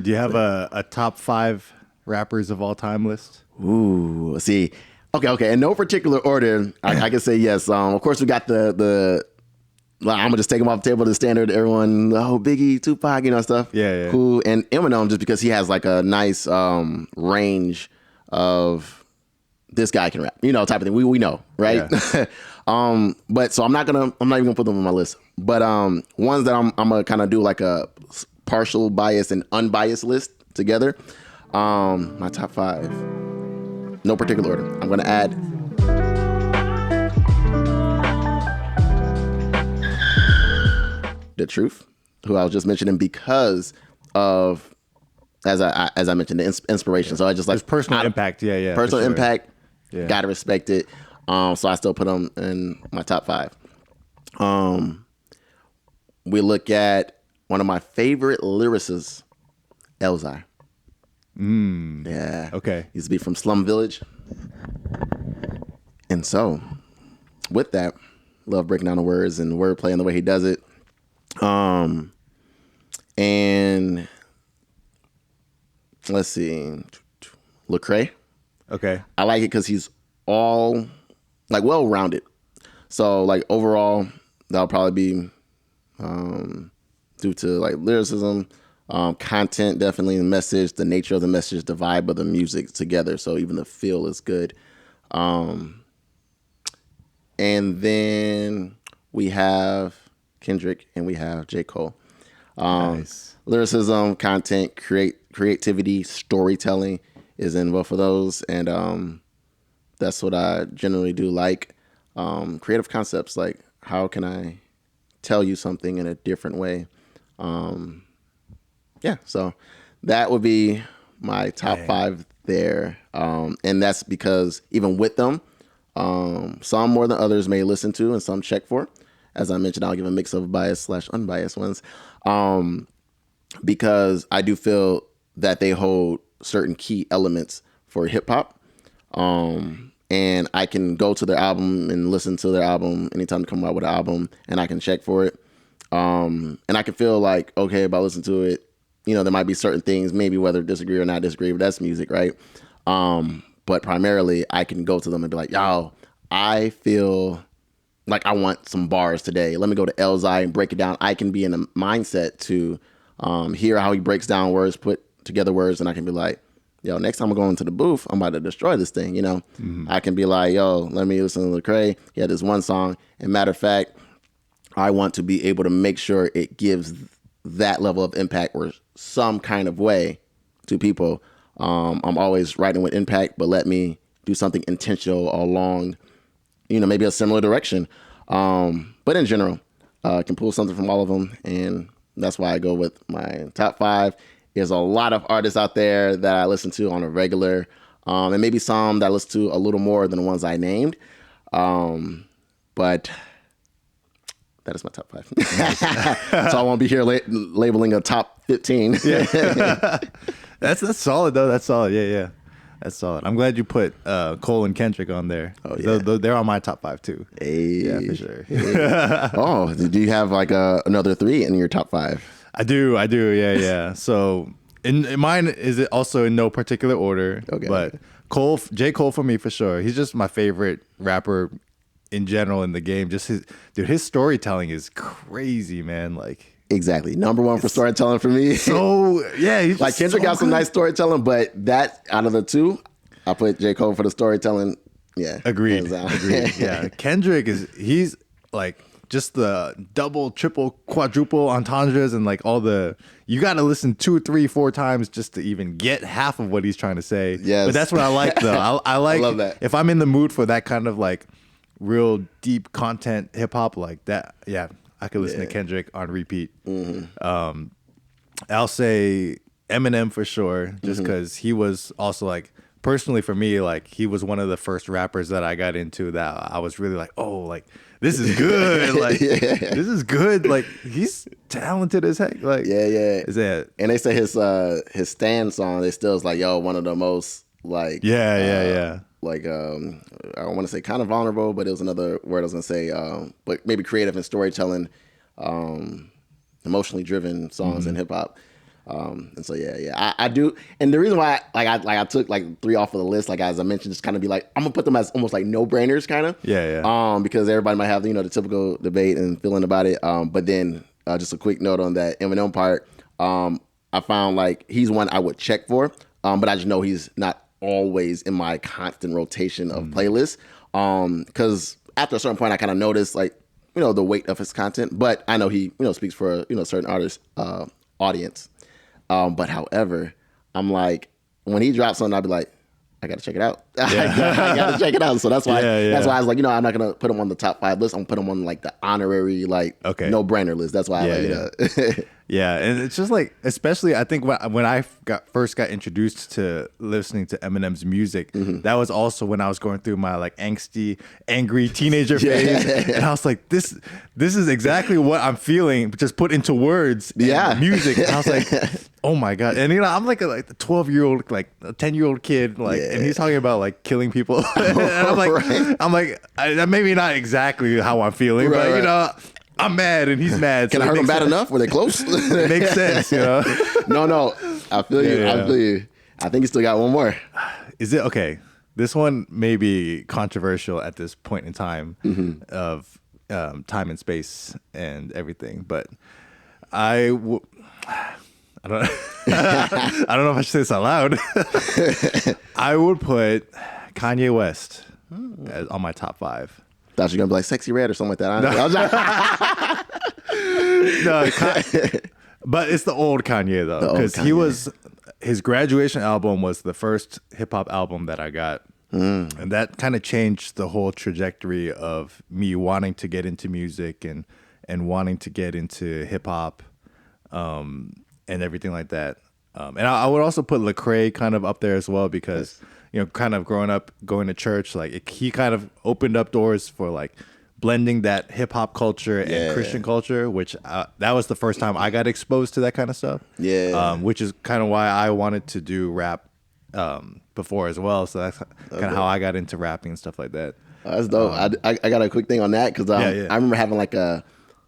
Do you have a top five rappers of all time list? Ooh, see. Okay. In no particular order, I can say yes. Of course, we got the. Like, I'm gonna just take them off the table. The standard, everyone. Oh, Biggie, Tupac, stuff. Yeah. Cool. And Eminem, just because he has like a nice range of this guy can rap, type of thing. We know, right? Yeah. But so I'm not even gonna put them on my list. But ones that I'm gonna kind of do like a partial bias and unbiased list together. My top five, no particular order. I'm gonna add The Truth, who I was just mentioning because of as I mentioned the inspiration. So I just like There's personal impact. Yeah. personal for sure. impact. Yeah. Gotta respect it. So I still put them in my top five. We look at one of my favorite lyricists, Elzhi. Yeah. Okay. Used to be from Slum Village. And so, with that, love breaking down the words and wordplay and the way he does it. And let's see, Lecrae. Okay. I like it because he's all like well rounded. So like overall, that'll probably be due to like lyricism, content, definitely the message, the nature of the message, the vibe of the music together. So even the feel is good. And then we have Kendrick and we have J. Cole. Nice. Lyricism, content, creativity, storytelling is in both of those. And that's what I generally do like. Creative concepts, like how can I tell you something in a different way? Yeah, so that would be my top five there. And that's because even with them, some more than others may listen to and some check for. As I mentioned, I'll give a mix of biased / unbiased ones. Because I do feel that they hold certain key elements for hip hop. And I can go to their album and listen to their album anytime they come out with an album, and I can check for it. And I can feel like, okay, if I listen to it, there might be certain things, maybe whether disagree or not disagree, but that's music, right? But primarily, I can go to them and be like, yo, I feel like I want some bars today. Let me go to Elzhi and break it down. I can be in a mindset to hear how he breaks down words, put together words, and I can be like, yo, next time I go into the booth, I'm about to destroy this thing, I can be like, yo, let me listen to Lecrae. He had this one song. And matter of fact, I want to be able to make sure it gives that level of impact or some kind of way to people. I'm always writing with impact, but let me do something intentional along, maybe a similar direction. But in general, I can pull something from all of them. And that's why I go with my top five. There's a lot of artists out there that I listen to on a regular, and maybe some that I listen to a little more than the ones I named. But that is my top five. So I won't be here labeling a top 15. Yeah. That's solid though. That's solid. Yeah. That's solid. I'm glad you put Cole and Kendrick on there. Oh, yeah. They're on my top five too. Hey. Yeah, for sure. Hey. Oh, do you have like another three in your top five? I do. Yeah. So in mine is it also in no particular order. Okay. But J. Cole for me for sure. He's just my favorite rapper in general in the game. Just his storytelling is crazy, man. Like exactly. Number one for storytelling for me. So yeah, he's like Kendrick got some nice storytelling, but that out of the two, I put J. Cole for the storytelling. Yeah. Agreed. Yeah. Kendrick he's like just the double, triple, quadruple entendres and like you got to listen 2, 3, 4 times just to even get half of what he's trying to say. Yes. But that's what I like though. I like I love that. If I'm in the mood for that kind of like real deep content hip hop like that. Yeah. I could listen to Kendrick on repeat. Mm-hmm. I'll say Eminem for sure, just because he was also like, personally for me, like he was one of the first rappers that I got into that I was really like, oh, like this is good. Like this is good. Like he's talented as heck. Like yeah. Is that? And they say his Stand song, they still is like, yo, one of the most like Yeah. Like I don't want to say kind of vulnerable, but it was another word I was gonna say. But maybe creative and storytelling, emotionally driven songs in hip hop. And so I do. And the reason why I took like 3 off of the list, like as I mentioned, just kind of be like, I'm gonna put them as almost like no brainers, kind of. Yeah. Because everybody might have the typical debate and feeling about it. But then just a quick note on that Eminem part. I found like he's one I would check for, but I just know he's not always in my constant rotation of playlists. Because after a certain point, I kind of noticed like the weight of his content. But I know he speaks for a certain artist audience. But however, I'm like, when he drops something, I'll be like, I gotta check it out. I gotta check it out. So that's why that's why I was like, I'm not gonna put him on the top 5 list. I'm gonna put him on like the honorary, like no brainer list. That's why Yeah, and it's just like, especially I think when I first got introduced to listening to Eminem's music, that was also when I was going through my like angsty, angry teenager phase, and I was like, this is exactly what I'm feeling, just put into words. And music. And I was like, oh my god! And I'm like a 12-year-old, like a 10-year-old kid, like, and he's talking about like killing people, and I'm like, maybe not exactly how I'm feeling, but I'm mad and he's mad. Can I hurt him bad enough? Were they close? It makes sense, No. I feel you. I feel you. I think you still got one more. Is it okay? This one may be controversial at this point in time of time and space and everything, but I don't I don't know if I should say this out loud. I would put Kanye West on my top 5. Thought you were gonna be like Sexy Red or something like that. But it's the old Kanye though, because his graduation album was the first hip hop album that I got, and that kind of changed the whole trajectory of me wanting to get into music and wanting to get into hip hop, and everything like that. And I would also put Lecrae kind of up there as well because. Kind of growing up, going to church, like he kind of opened up doors for like blending that hip hop culture and Christian culture, which that was the first time I got exposed to that kind of stuff. Which is kind of why I wanted to do rap before as well. So that's kind of how I got into rapping and stuff like that. That's dope. I got a quick thing on that because I remember having like and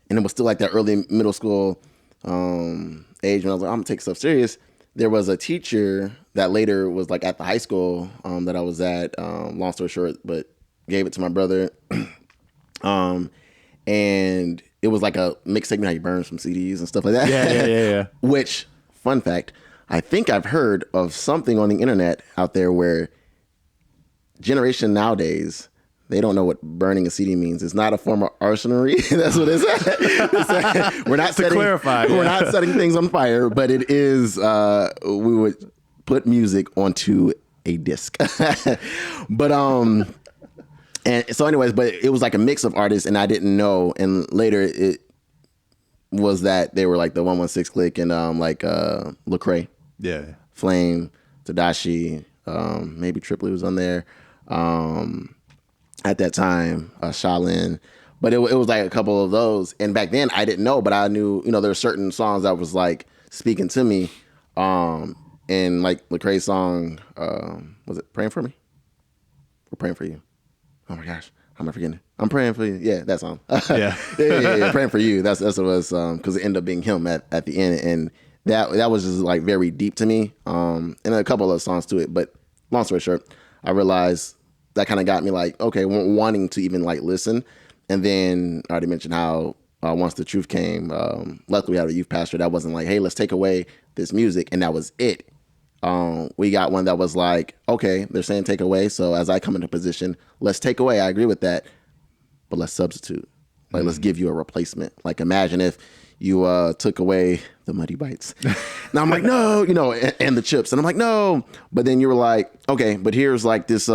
it was still like that early middle school age when I was like, I'm gonna take stuff serious. There was a teacher that later was like at the high school that I was at, long story short, but gave it to my brother. And it was like a mixed segment, how you burn some CDs and stuff like that. Yeah. Which, fun fact, I think I've heard of something on the internet out there where generation nowadays, they don't know what burning a CD means. It's not a form of arsonery. That's what it's. We're not We're not setting things on fire, but it is. We would put music onto a disc. But and so, anyways, but it was like a mix of artists, and I didn't know. And later, it was that they were like the 116 Click and like Lecrae, Flame, Tadashi, maybe Tripley was on there. At that time, Shaolin, but it was like a couple of those. And back then I didn't know, but I knew, there were certain songs that was like speaking to me. And like Lecrae's song, was it Praying for Me? Or Praying for You? Oh my gosh, how am I forgetting it? I'm praying for you. Yeah, that song. Yeah, Praying for You. That's what it was, because it ended up being him at the end. And that was just like very deep to me. And a couple of songs to it. But long story short, I realized that kind of got me like, okay, wanting to even like listen. And then I already mentioned how once the truth came, luckily we had a youth pastor that wasn't like, hey, let's take away this music. And that was it. We got one that was like, okay, they're saying take away. So as I come into position, let's take away. I agree with that. But let's substitute. Like, let's give you a replacement. Like, imagine if you took away the Muddy Bites. Now I'm like, no, and the chips. And I'm like, no. But then you were like, okay, but here's like this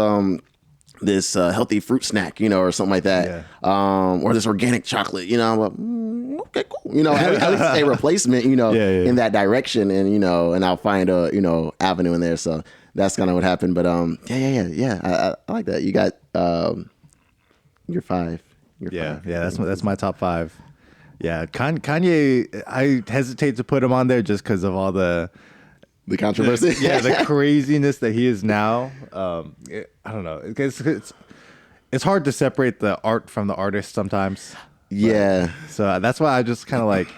this healthy fruit snack, or something like that. Or this organic chocolate, I'm like, okay, cool. At least a replacement, in that direction. And, and I'll find a, avenue in there. So that's kind of what happened. But I like that. You got your 5. That's my top 5. Yeah, Kanye, I hesitate to put him on there just because of all the controversy. The craziness that he is now. I don't know. It's hard to separate the art from the artist sometimes. Yeah. So that's why I just kind of like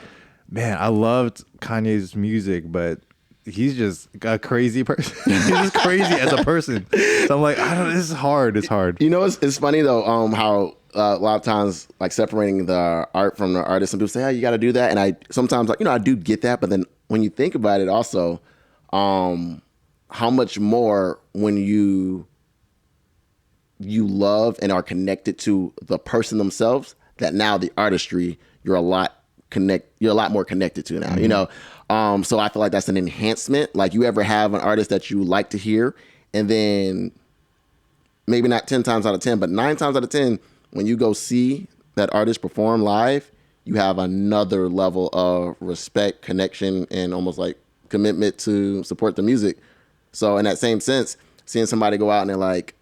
Man, I loved Kanye's music, but he's just a crazy person. He's just crazy as a person. So I'm like, I don't. This is hard. It's hard. You know, it's funny though, how a lot of times like separating the art from the artist, and people say, "Oh, you got to do that," and I sometimes like I do get that, but then when you think about it, also, how much more when you love and are connected to the person themselves, that now the artistry you're a lot more connected to now. So I feel like that's an enhancement. Like, you ever have an artist that you like to hear, and then maybe not 10 times out of 10, but 9 times out of 10, when you go see that artist perform live, you have another level of respect, connection, and almost like commitment to support the music. So in that same sense, seeing somebody go out and they're like,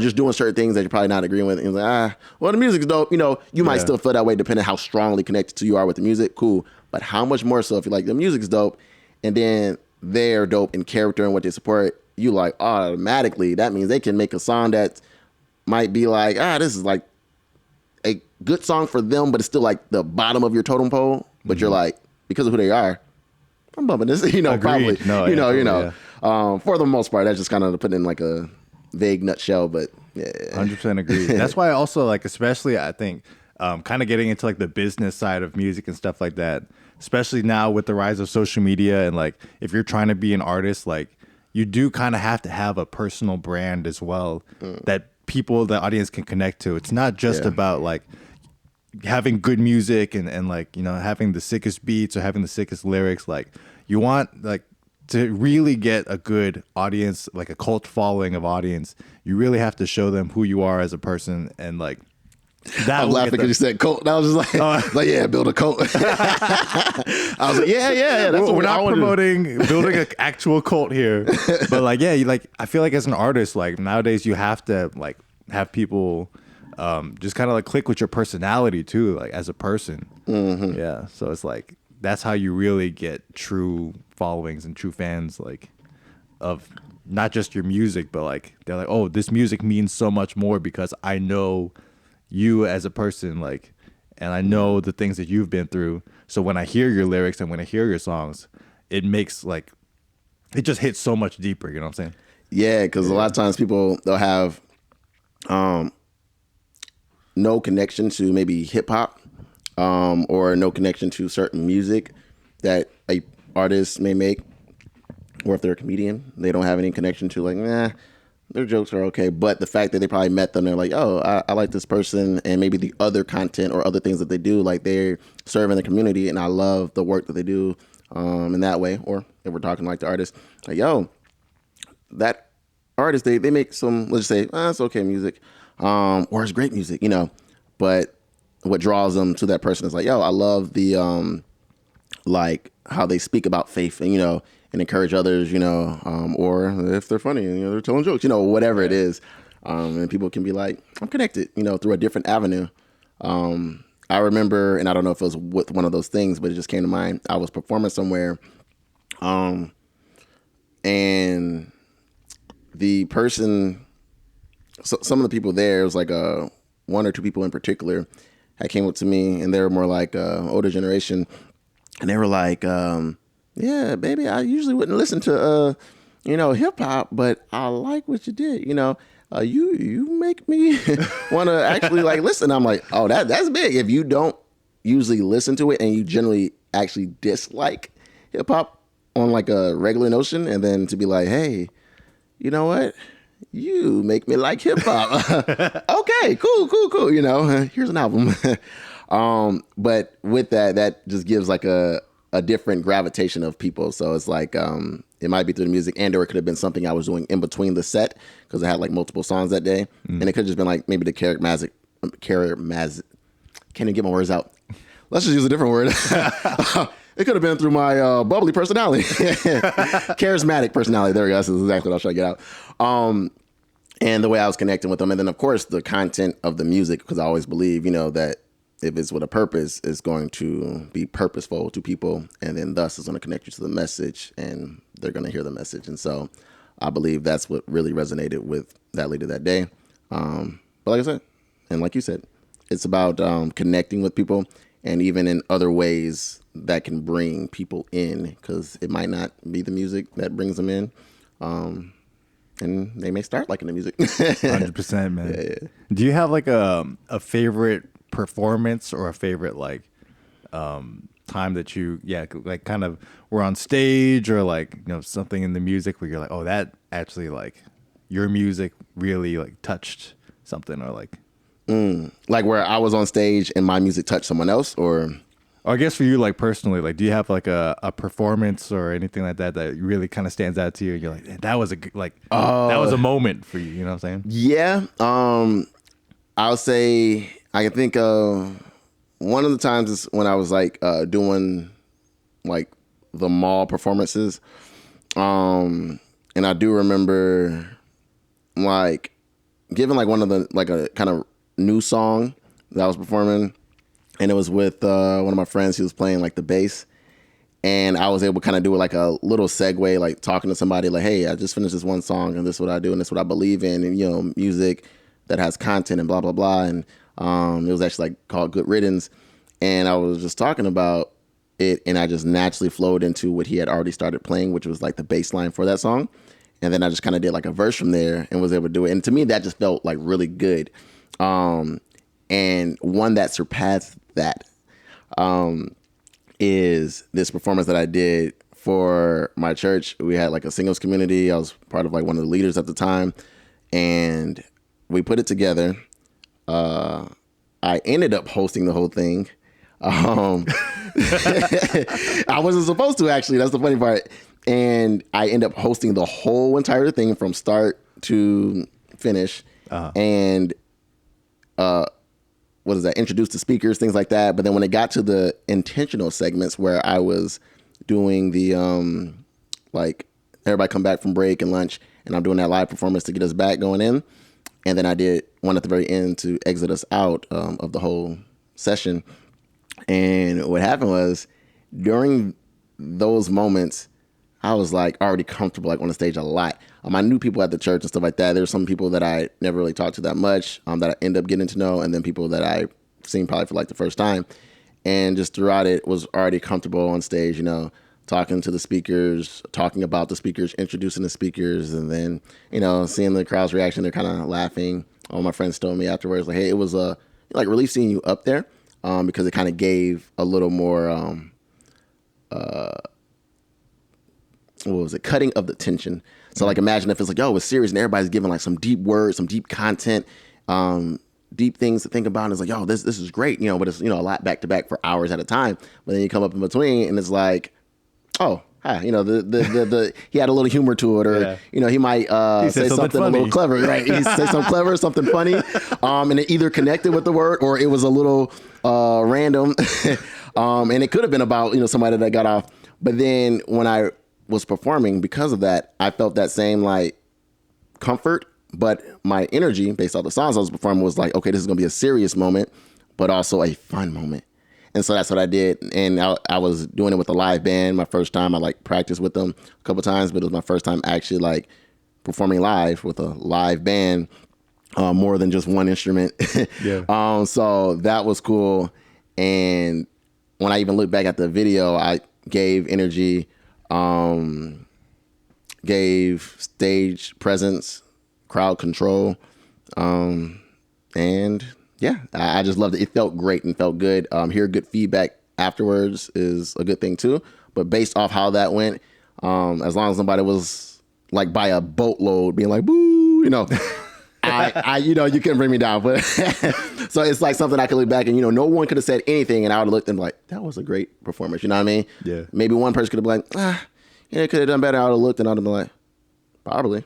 just doing certain things that you're probably not agreeing with, and you're like, well, the music's dope. You might still feel that way depending on how strongly connected to you are with the music. Cool. But how much more so if you're like, the music's dope, and then they're dope in character and what they support, you like automatically, that means they can make a song that might be like, this is like a good song for them, but it's still like the bottom of your totem pole. But you're like, because of who they are, I'm bumping this, probably. No, for the most part, that's just kind of put in like a vague nutshell, but yeah. 100% agree. That's why I also like, especially I think, kind of getting into like the business side of music and stuff like that, especially now with the rise of social media, and like if you're trying to be an artist, like you do kind of have to have a personal brand as well that the audience can connect to. It's not just about like having good music and like, having the sickest beats or having the sickest lyrics. Like, you want like to really get a good audience, like a cult following of audience, you really have to show them who you are as a person. And like that, I'm laughing because you said cult. And I was just like, build a cult. I was like, yeah. That's we're not promoting building an actual cult here, but like, I feel like as an artist, like nowadays you have to like have people just kind of like click with your personality too, like as a person. Mm-hmm. Yeah, so it's like that's how you really get true followings and true fans, like of not just your music, but like they're like, oh, this music means so much more because I know you as a person, like, and I know the things that you've been through. So when I hear your lyrics and when I hear your songs, it makes like, it just hits so much deeper. You know what I'm saying? Yeah, because a lot of times they'll have no connection to maybe hip hop, or no connection to certain music that a artist may make, or if they're a comedian, they don't have any connection to, like, their jokes are okay. But the fact that they probably met them, they're like, oh, I like this person, and maybe the other content or other things that they do, like they're serving the community, and I love the work that they do in that way. Or if we're talking like the artist, like, yo, that artist, they make some, let's just say, it's okay music, or it's great music, but what draws them to that person is like, yo, I love the like how they speak about faith and and encourage others, or if they're funny and they're telling jokes, whatever it is, and people can be like, I'm connected, through a different avenue. I remember, and I don't know if it was with one of those things, but it just came to mind. I was performing somewhere, and the person, some of the people there, it was like one or two people in particular, that came up to me, and they were more like older generation, and they were like, yeah, baby, I usually wouldn't listen to hip hop, but I like what you did. You make me want to actually like listen. I'm like, oh, that's big. If you don't usually listen to it and you generally actually dislike hip hop on like a regular notion, and then to be like, hey, you know what? You make me like hip hop. Okay, cool. Here's an album. But with that just gives like a different gravitation of people. So it's like, it might be through the music, and or it could have been something I was doing in between the set, because I had like multiple songs that day. And it could have just been like maybe the charismatic, can't even get my words out. Let's just use a different word. It could have been through my bubbly personality. Charismatic personality. There we go. That's exactly what I was trying to get out. And the way I was connecting with them. And then, of course, the content of the music, because I always believe, that if it's with a purpose, it's going to be purposeful to people. And then thus it's going to connect you to the message, and they're going to hear the message. And so I believe that's what really resonated with that lady that day. But like I said, and like you said, it's about connecting with people and even in other ways that can bring people in, because it might not be the music that brings them in. And they may start liking the music. 100%, man. Yeah. Do you have like a favorite performance or a favorite like time that you like kind of were on stage, or like, you know, something in the music where you're like, oh, that actually, like, your music really like touched something, or like like where I was on stage and my music touched someone else, or I guess for you, like, personally, like, do you have like a performance or anything like that that really kind of stands out to you? You're like, that was that was a moment for you. You know what I'm saying? Yeah. I'll say I can think of one of the times is when I was like doing like the mall performances. And I do remember like giving like one of the, like a kind of new song that I was performing. And it was with one of my friends. He was playing like the bass, and I was able to kind of do like a little segue, like talking to somebody like, hey, I just finished this one song, and this is what I do, and this is what I believe in, and, you know, music that has content and blah, blah, blah. And it was actually like called Good Riddance. And I was just talking about it, and I just naturally flowed into what he had already started playing, which was like the bass line for that song. And then I just kind of did like a verse from there and was able to do it. And to me, that just felt like really good. And one that surpassed that is this performance that I did for my church. We had like a singles community. I was part of like one of the leaders at the time, and we put it together. I ended up hosting the whole thing. I wasn't supposed to, actually. That's the funny part. And I ended up hosting the whole entire thing from start to finish. And what is that? Introduce the speakers, things like that. But then when it got to the intentional segments where I was doing the like everybody come back from break and lunch, and I'm doing that live performance to get us back going in, and then I did one at the very end to exit us out of the whole session. And what happened was, during those moments, I was like already comfortable, like on the stage a lot. I knew people at the church and stuff like that. There's some people that I never really talked to that much, that I end up getting to know, and then people that I've seen probably for like the first time. And just throughout it, was already comfortable on stage, you know, talking to the speakers, talking about the speakers, introducing the speakers, and then, you know, seeing the crowd's reaction. They're kind of laughing. All my friends told me afterwards, like, hey, it was like relief seeing you up there, because it kind of gave a little more what was it? Cutting of the tension. So like, imagine if it's like, oh, it's serious and everybody's giving like some deep words, some deep content, deep things to think about. And it's like, oh, this is great, you know, but it's, you know, a lot back to back for hours at a time. But then you come up in between and it's like, oh, hi, you know, the he had a little humor to it, or, you know, he might say something a little clever, right? He say something clever, something funny, and it either connected with the word or it was a little random, and it could have been about, you know, somebody that got off. But then when I was performing, because of that, I felt that same like comfort, but my energy based off the songs I was performing was like, okay, this is gonna be a serious moment, but also a fun moment. And so that's what I did. And I was doing it with a live band. My first time, I like practiced with them a couple times, but it was my first time actually like performing live with a live band, more than just one instrument. Yeah. So that was cool. And when I even look back at the video, I gave energy, gave stage presence, crowd control, and yeah, I just loved it. It felt great and felt good. Hear good feedback afterwards is a good thing too. But based off how that went, as long as nobody was like by a boatload being like, boo, you know, I you know, you couldn't bring me down. But so it's like something I could look back and, you know, no one could have said anything and I would have looked and be like, that was a great performance. You know what I mean? Yeah. Maybe one person could have been like, yeah, could have done better. I would have looked and I would have been like, probably.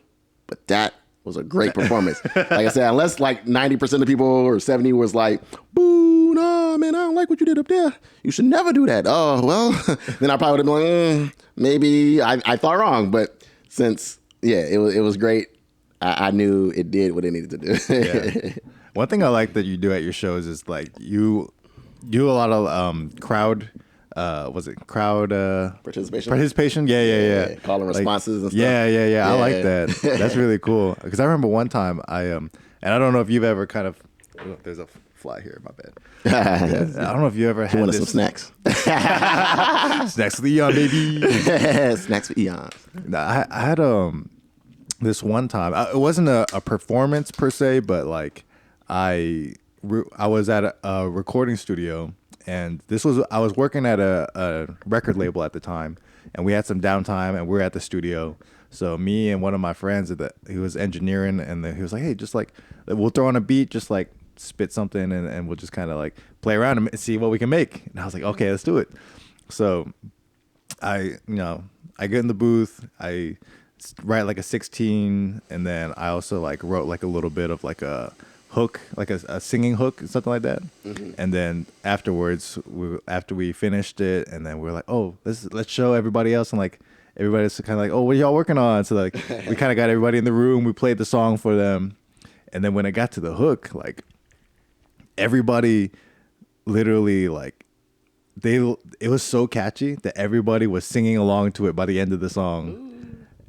But that was a great performance. Like I said, unless like 90% of people or 70 was like, boo, no, man, I don't like what you did up there. You should never do that. Oh, well, then I probably would have been like, maybe I thought wrong. But since, yeah, it was great. I knew it did what it needed to do. Yeah. One thing I like that you do at your shows is like you do a lot of crowd. Was it crowd participation? Yeah. Call and responses and stuff. Yeah. I like that. That's really cool. Because I remember one time and I don't know if you've ever kind of, there's a fly here. My bad. You I don't know if you ever had wanted this. some snacks. Snacks with Eon, baby. Snacks with eons. I had this one time. It wasn't a performance per se, but like I was at a recording studio, and I was working at a record label at the time, and we had some downtime, and we were at the studio. So me and one of my friends he was engineering, and he was like, "Hey, just like we'll throw on a beat, just like spit something, and we'll just kind of like play around and see what we can make." And I was like, "Okay, let's do it." So I get in the booth, I write like a 16, and then I also like wrote like a little bit of like a hook, like a singing hook, something like that. And then afterwards, after we finished it, and then we're like, oh, let's show everybody else, and like everybody's kind of like, oh, what are y'all working on? So like we kind of got everybody in the room, we played the song for them, and then when it got to the hook, like everybody literally like it was so catchy that everybody was singing along to it by the end of the song.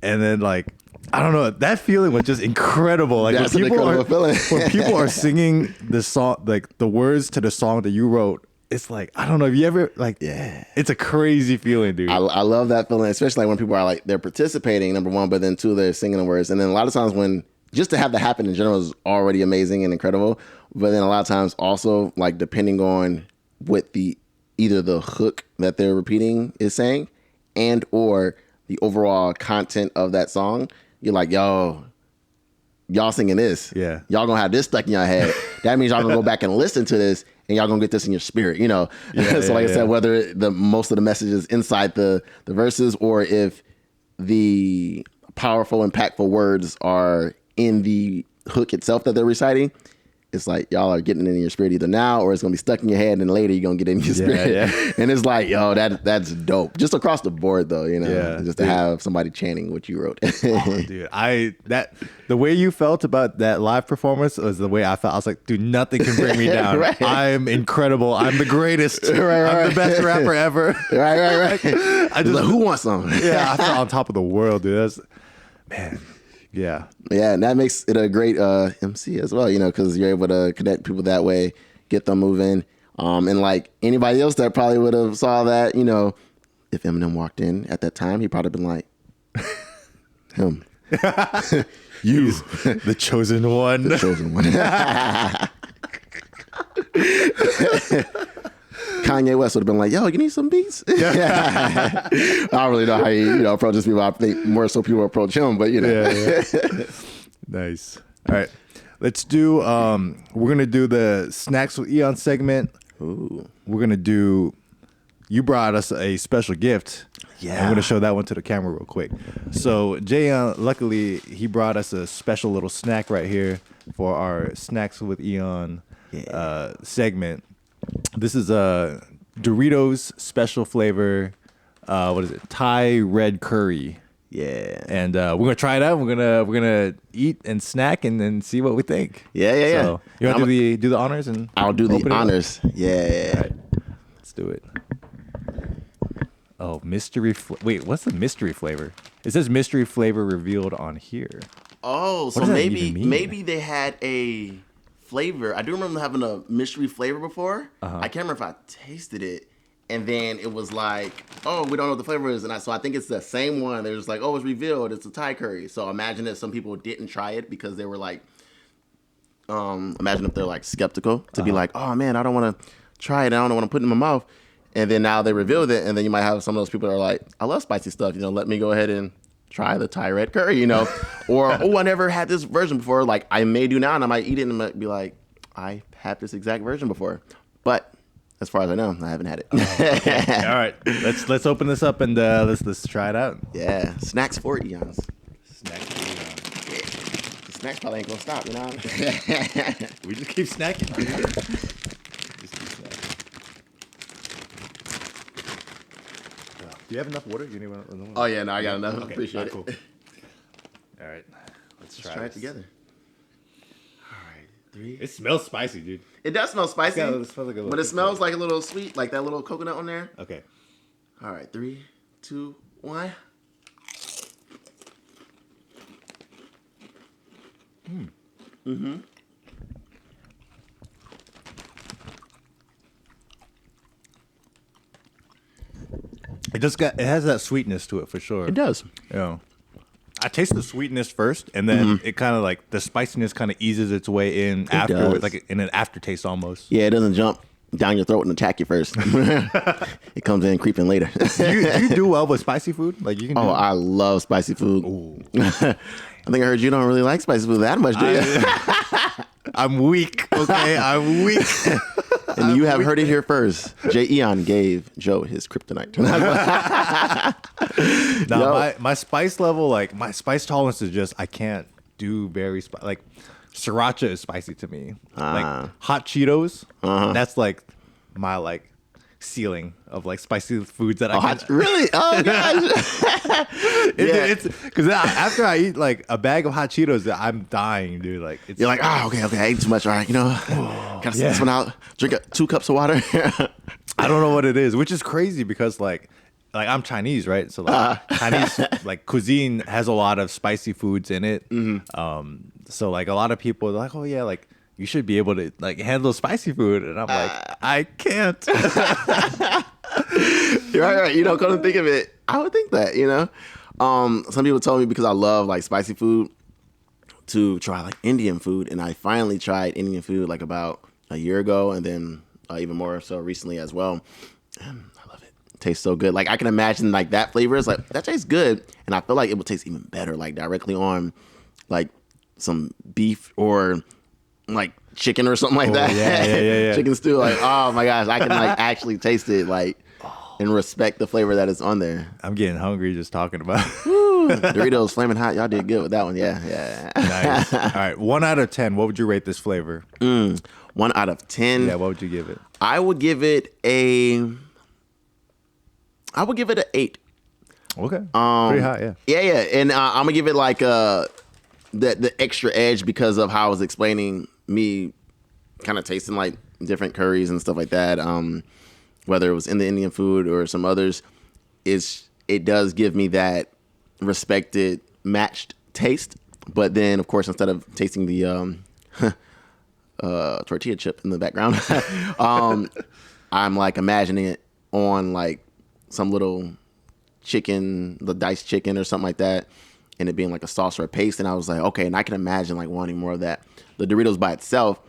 And then like I don't know, that feeling was just incredible. Like That's an incredible feeling. when people are singing the song, like the words to the song that you wrote, it's like, I don't know if you ever like, yeah, it's a crazy feeling, dude. I love that feeling, especially like when people are like they're participating, number one, but then two, they're singing the words. And then a lot of times when just to have that happen in general is already amazing and incredible. But then a lot of times also like depending on what either the hook that they're repeating is saying and or the overall content of that song, you're like, yo, y'all singing this. Yeah. Y'all gonna have this stuck in your head. That means y'all gonna go back and listen to this and y'all gonna get this in your spirit, you know? So like I said, whether most of the message is inside the verses or if the powerful, impactful words are in the hook itself that they're reciting, it's like y'all are getting it in your spirit either now or it's gonna be stuck in your head and later you're gonna get it in your spirit. Yeah. And it's like, yo, that's dope. Just across the board though, you know, just to have somebody chanting what you wrote. Oh, dude, the way you felt about that live performance was the way I felt. I was like, dude, nothing can bring me down. Right. I'm incredible. I'm the greatest. I'm the best rapper ever. Right. I just like, who wants some? Yeah, I felt on top of the world, dude. Man. Yeah. Yeah, and that makes it a great MC as well, you know, because you're able to connect people that way, get them moving. And like anybody else that probably would have saw that, you know, if Eminem walked in at that time, he'd probably been like, him. You, the chosen one. The chosen one. Kanye West would have been like, yo, you need some beats? I don't really know how he approaches people. I think more so people approach him, but you know. Yeah. Nice. All right. Let's do, we're going to do the Snacks with Eon segment. Ooh. We're going to do, you brought us a special gift. Yeah. I'm going to show that one to the camera real quick. So Jayon, luckily, he brought us a special little snack right here for our Snacks with Eon segment. This is a Doritos special flavor. What is it? Thai red curry. Yeah. And we're gonna try it out. We're gonna eat and snack and then see what we think. Yeah. So you want to do the honors and I'll do the open it up? honors. Yeah. All right. Let's do it. Oh, mystery. Wait, what's the mystery flavor? It says mystery flavor revealed on here. Oh, so does that even mean? maybe they had a flavor. I do remember having a mystery flavor before. I can't remember if I tasted it. And then it was like, oh, we don't know what the flavor is. So I think it's the same one. They're just like, oh, it's revealed. It's a Thai curry. So imagine if some people didn't try it because they were like, imagine if they're like skeptical to be like, oh man, I don't want to try it. I don't know what I'm putting in my mouth. And then now they revealed it. And then you might have some of those people that are like, I love spicy stuff. You know, let me go ahead and try the Thai red curry, you know. Or, oh, I never had this version before. Like I may do now and I might eat it and I might be like, I had this exact version before. But as far as I know, I haven't had it. Okay. All right, let's open this up and let's try it out. Yeah, snacks for eons. Snacks for Eon. Yeah. The snacks probably ain't gonna stop, you know. We just keep snacking. Just keep snacking. Do you have enough water? You need one? Oh yeah, no, I got enough. Okay, Appreciate it. cool. All right, let's try it together. All right, 3. It smells spicy, dude. It does smell spicy, It smells like a little but it kick smells like a little sweet, like that little coconut on there. Okay. All right, 3, 2, 1. it has that sweetness to it for sure. It does. Yeah. I taste the sweetness first, and then it kind of like the spiciness kind of eases its way in afterwards, does. like in an aftertaste almost. Yeah, it doesn't jump down your throat and attack you first. It comes in creeping later. Do you do well with spicy food? Like you can. Oh, I love spicy food. I think I heard you don't really like spicy food that much, do you? I'm weak. Okay, I'm weak. And you have heard it here first. Jay Eon gave Joe his kryptonite. No, my spice level, like my spice tolerance is just I can't do very like sriracha is spicy to me. Like hot Cheetos, that's like my like ceiling of like spicy foods that I can. Really? Oh gosh. It's because after I eat like a bag of hot Cheetos, I'm dying, dude. Like You're like, okay, I ate too much. All right, gotta sit this one out. Drink 2 cups of water. I don't know what it is, which is crazy because like I'm Chinese, right? So like Chinese like cuisine has a lot of spicy foods in it. So like a lot of people are like, oh yeah, like you should be able to like handle spicy food, and I'm like, I can't. You're right. You know, come to think of it, I would think that. You know, some people told me because I love like spicy food to try like Indian food, and I finally tried Indian food like about a year ago, and then even more so recently as well. And I love it. It tastes so good. Like I can imagine like that flavor is like that tastes good, and I feel like it would taste even better like directly on like some beef or like chicken or something like that. Yeah. Chicken stew. Like, oh my gosh, I can like actually taste it like and respect the flavor that is on there. I'm getting hungry just talking about it. Doritos Flaming Hot. Y'all did good with that one. Yeah. Nice. All right. 1 out of 10. What would you rate this flavor? 1 out of 10. Yeah. What would you give it? I would give it an 8. Okay. Pretty high. Yeah. Yeah. And I'm gonna give it like the extra edge because of how I was explaining me kind of tasting like different curries and stuff like that. Whether it was in the Indian food or some others, it does give me that respected matched taste. But then, of course, instead of tasting the tortilla chip in the background, I'm like imagining it on like some little chicken, the diced chicken or something like that, and it being like a sauce or a paste. And I was like, okay, and I can imagine like wanting more of that. The Doritos by itself,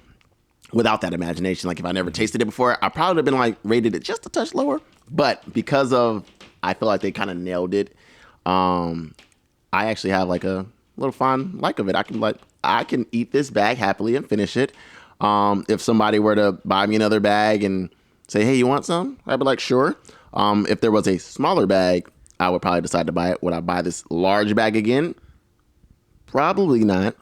without that imagination, like if I never tasted it before, I probably would have been like rated it just a touch lower. But because of, I feel like they kind of nailed it. I actually have like a little fond like of it. I can eat this bag happily and finish it. If somebody were to buy me another bag and say, hey, you want some? I'd be like, sure. If there was a smaller bag, I would probably decide to buy it. Would I buy this large bag again? Probably not.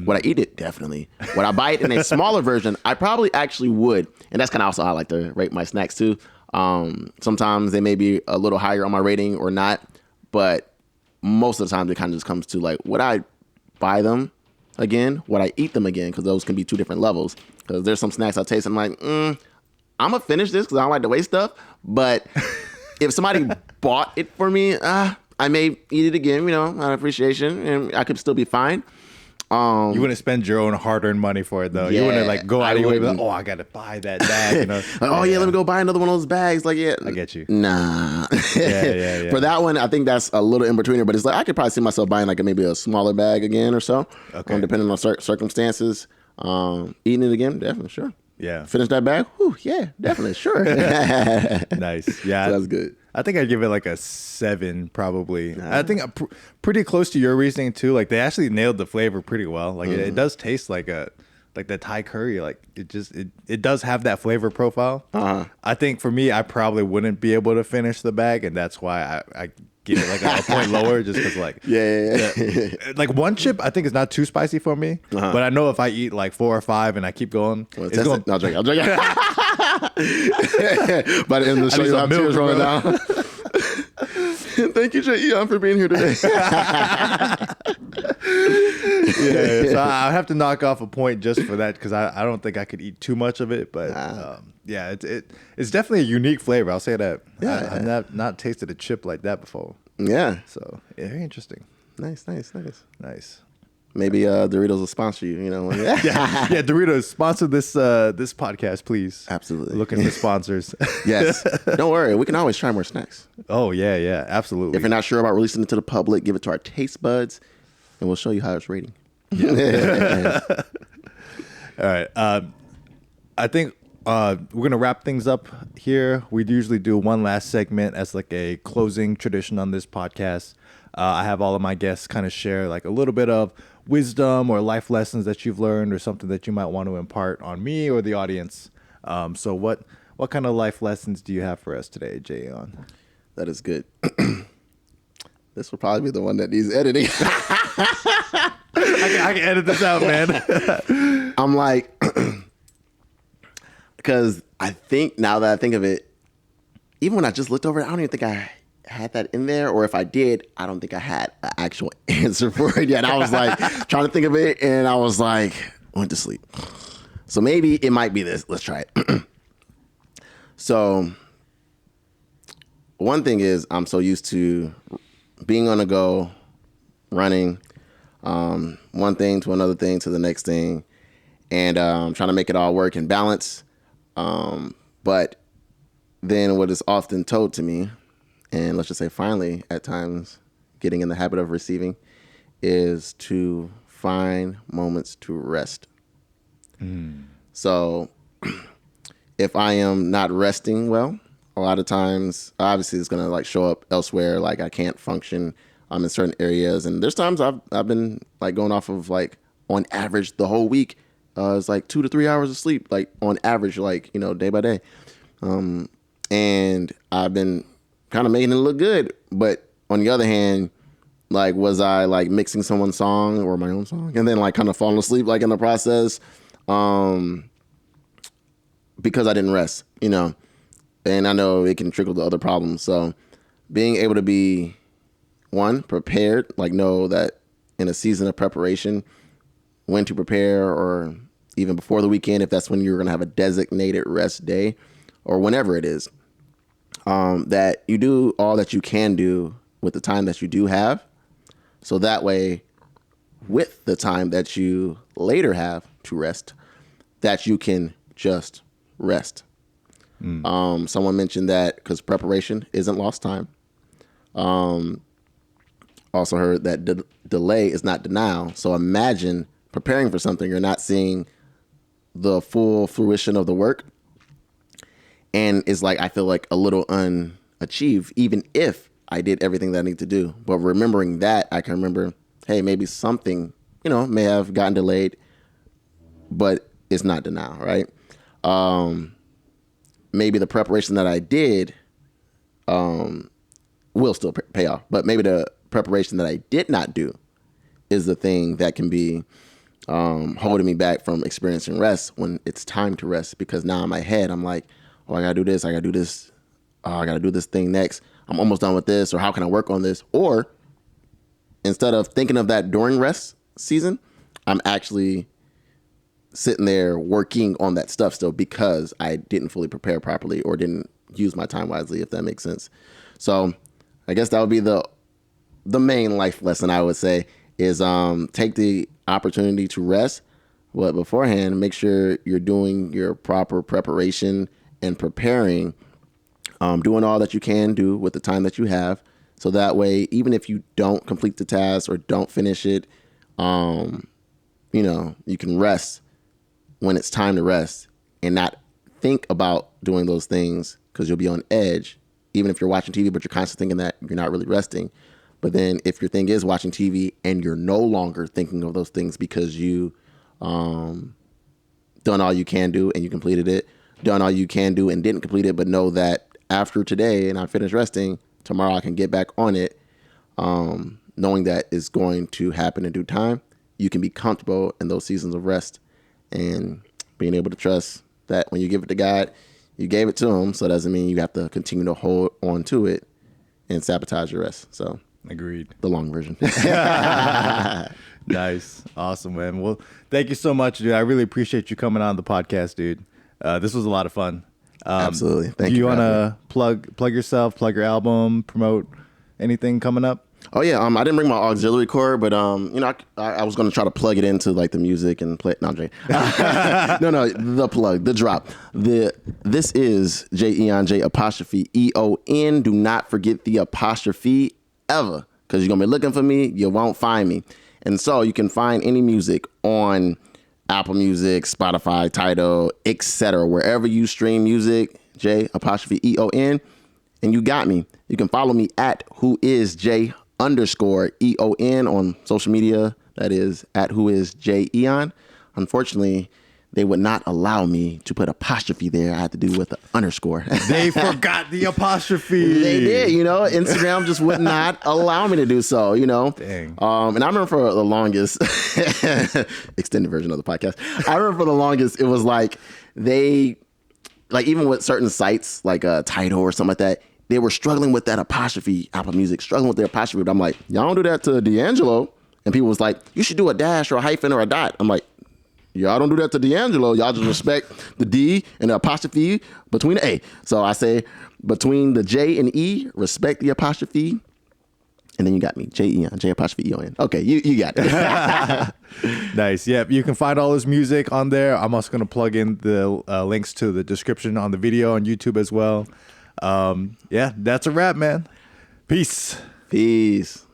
Would I eat it? Definitely. Would I buy it in a smaller version? I probably actually would. And that's kind of also how I like to rate my snacks too. Sometimes they may be a little higher on my rating or not, but most of the time it kind of just comes to like, would I buy them again? Would I eat them again? Because those can be 2 different levels. Because there's some snacks I taste and I'm like, I'm going to finish this because I don't like to waste stuff. But if somebody bought it for me, I may eat it again, you know, out of appreciation, and I could still be fine. You wouldn't spend your own hard-earned money for it, though. Yeah, you wouldn't like go out of your way and be like, wouldn't. oh, I got to buy that bag. You know? Like, let me go buy another one of those bags. Like, yeah. I get you. Nah. Yeah. For that one, I think that's a little in betweener, but it's like I could probably see myself buying like maybe a smaller bag again or so. Okay. Depending on circumstances. Eating it again, definitely, sure. Yeah. Finish that bag? Whew, yeah, definitely, sure. Nice. Yeah. So that's good. I think I'd give it like a 7, probably. I think pretty close to your reasoning too. Like they actually nailed the flavor pretty well. Like it does taste like the Thai curry. Like it does have that flavor profile. I think for me, I probably wouldn't be able to finish the bag, and that's why I give it like a point lower, just because like like one chip I think is not too spicy for me. But I know if I eat like 4 or 5 and I keep going, Well, it's going. No, I'll drink. By the end of the show, you'll have tears rolling down. Thank you, Jay Eon, for being here today. So I have to knock off a point just for that because I don't think I could eat too much of it. But yeah, it's definitely a unique flavor. I'll say that. I've not tasted a chip like that before. Yeah. So very interesting. Nice. Nice. Maybe Doritos will sponsor you. You know. Yeah, yeah. Doritos, sponsor this this podcast, please. Absolutely. Looking for sponsors. Yes. Don't worry. We can always try more snacks. Oh yeah, yeah, absolutely. If you're not sure about releasing it to the public, give it to our taste buds, and we'll show you how it's rating. All right. I think we're gonna wrap things up here. We usually do one last segment as like a closing tradition on this podcast. I have all of my guests kind of share like a little bit of wisdom or life lessons that you've learned or something that you might want to impart on me or the audience. So what kind of life lessons do you have for us today, Jayon? That is good. This will probably be the one that needs editing. I can edit this out, man. I'm like, because I think now that I think of it, even when I just looked over it, I don't even think I had that in there, or if I did, I don't think I had an actual answer for it yet. I was like trying to think of it, and I was like, went to sleep. So maybe it might be this. Let's try it. So one thing is I'm so used to being on the go, running, one thing to another thing to the next thing, and trying to make it all work and balance. But then what is often told to me, and let's just say finally at times getting in the habit of receiving, is to find moments to rest. So if I am not resting well, a lot of times, obviously it's going to like show up elsewhere. Like I can't function in certain areas. And there's times I've been like going off of like on average the whole week, it's like 2 to 3 hours of sleep, like on average, like, you know, day by day. And I've been kind of making it look good. But on the other hand, like, was I like mixing someone's song or my own song and then like kind of falling asleep like in the process? Because I didn't rest, you know, and I know it can trickle to other problems. So being able to be, one, prepared, like know that in a season of preparation, when to prepare, or even before the weekend, if that's when you're going to have a designated rest day or whenever it is, that you do all that you can do with the time that you do have. So that way, with the time that you later have to rest, that you can just rest. Someone mentioned that because preparation isn't lost time. Also heard that delay is not denial. So imagine preparing for something, you're not seeing the full fruition of the work. And it's like, I feel like a little unachieved, even if I did everything that I need to do. But remembering that, I can remember, hey, maybe something, you know, may have gotten delayed, but it's not denial, right? Maybe the preparation that I did will still pay off. But maybe the preparation that I did not do is the thing that can be holding me back from experiencing rest when it's time to rest. Because now in my head, I'm like, oh, I got to do this. I got to do this. Oh, I got to do this thing next. I'm almost done with this. Or how can I work on this? Or instead of thinking of that during rest season, I'm actually sitting there working on that stuff still because I didn't fully prepare properly or didn't use my time wisely, if that makes sense. So I guess that would be the main life lesson I would say is take the opportunity to rest, but beforehand, make sure you're doing your proper preparation and preparing, doing all that you can do with the time that you have. So that way, even if you don't complete the task or don't finish it, you know, you can rest when it's time to rest and not think about doing those things because you'll be on edge, even if you're watching TV, but you're constantly thinking that you're not really resting. But then if your thing is watching TV and you're no longer thinking of those things because you done all you can do and you completed it, done all you can do and didn't complete it, but know that after today and I finish resting, tomorrow I can get back on it, knowing that it's going to happen in due time, you can be comfortable in those seasons of rest and being able to trust that when you give it to God, you gave it to him. So it doesn't mean you have to continue to hold on to it and sabotage your rest. So Agreed. The long version. Nice. Awesome, man. Well, thank you so much, dude. I really appreciate you coming on the podcast, dude. This was a lot of fun. Absolutely. Thank you. you. Do you want to plug yourself, plug your album, promote anything coming up? Oh yeah, I didn't bring my auxiliary cord, but you know, I was gonna try to plug it into like the music and play. No, I'm joking. No, the plug, the drop. This is J Eon, J apostrophe EON. Do not forget the apostrophe ever, because you're gonna be looking for me, you won't find me. And so you can find any music on Apple Music, Spotify, Tidal, etc. Wherever you stream music, J apostrophe EON, and you got me. You can follow me at whoisj_EON on social media. That is at whoisjeon. Unfortunately, they would not allow me to put apostrophe there. I had to do with the underscore. They forgot the apostrophe. They did, you know. Instagram just would not allow me to do so, you know. Dang. And I remember for the longest, extended version of the podcast, I remember for the longest, it was like even with certain sites, like Tidal or something like that, they were struggling with that apostrophe, Apple Music, struggling with their apostrophe. But I'm like, y'all don't do that to D'Angelo. And people was like, you should do a dash or a hyphen or a dot. I'm like, y'all don't do that to D'Angelo. Y'all just respect the D and the apostrophe between the A. So I say between the J and E, respect the apostrophe. And then you got me, J-E-O-N, J apostrophe E-O-N. Okay, you got it. Nice. Yep. You can find all his music on there. I'm also going to plug in the links to the description on the video on YouTube as well. Yeah, that's a wrap, man. Peace. Peace.